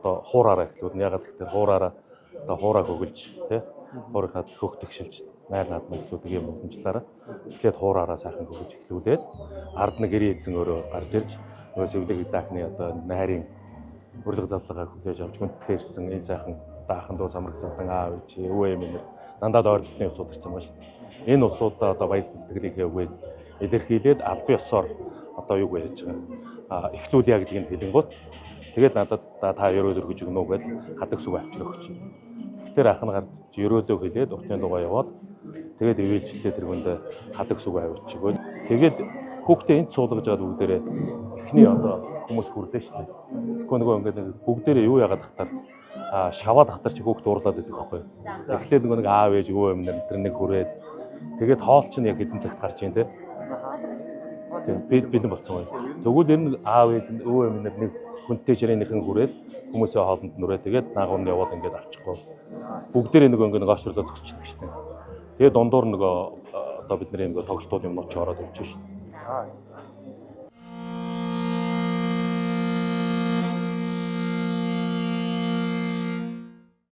одоо хуураараа эхлүүд нь ягаад гэвэл хуураараа одоо хуураа хөглж тий хуурахад хөх тэгшилж найр наадмын эхлүүдэг юм уламжлаараа эхлээд хуураараа сайхан хөглж эхлүүлээд ард нь гэрээ эзэн өөрөө гарч ирж нөгөө сэвлэг даахны одоо найрын өрлөг заллагаа хүлээж авч хүндхээрсэн энэ сайхан даахан дуу самраг садан аав чи өвөө юм дандаа ойролтны усууд ирсэн байна шүү дээ. Энэ усуудаа одоо баялсан сэтгэлийнхээ үгээр илэрхийлээд албан ёсоор одоо юу гэж байгаа эхлүүлье гэдэг нь хэлэнгуут тэгээд надад та ерөөл өргөж өгнө үү гэж хадаг сүг авчир өгч. Тэгэхээр ах нь гарч ерөөлөө хэлээд уртын дугаа яваад тэгээд ивэлжлээ тэргүнд хадаг сүг авчиж өгöd. Тэгээд хүүхдээ энд суулгаж байгаа бүгдээрээ эхний одоо хүмүүс хүрлээ шүү дээ. Тэгэхгүй нөгөө ингээд бүгдээрээ юу яагаад тахтар шаваад тахтар чи хүүхд уурлаад идэх байхгүй. Эхлээд нөгөө нэг аав ээж өвөө юм нар нэг хүрээд тэгээд хоол ч яг хэдэн цагт гарч ийн те. Тэгээд бэлэн болцсон гоё. Тэгвэл энэ аав ээж өвөө юм нар нэг хүнтэй ширээнийхэн хүрээд хүмүүсийн хоолнд нүрээ тэгээд наагур нь яваад ингээд авчихгүй. Бүгдээрээ нөгөө ингээд гоочлолоо зогсчихдаг шүү дээ. Тэгээд дундуур нөгөө одоо бидний нөгөө тоглолтууд юм нууч ороод өгч шүү дээ.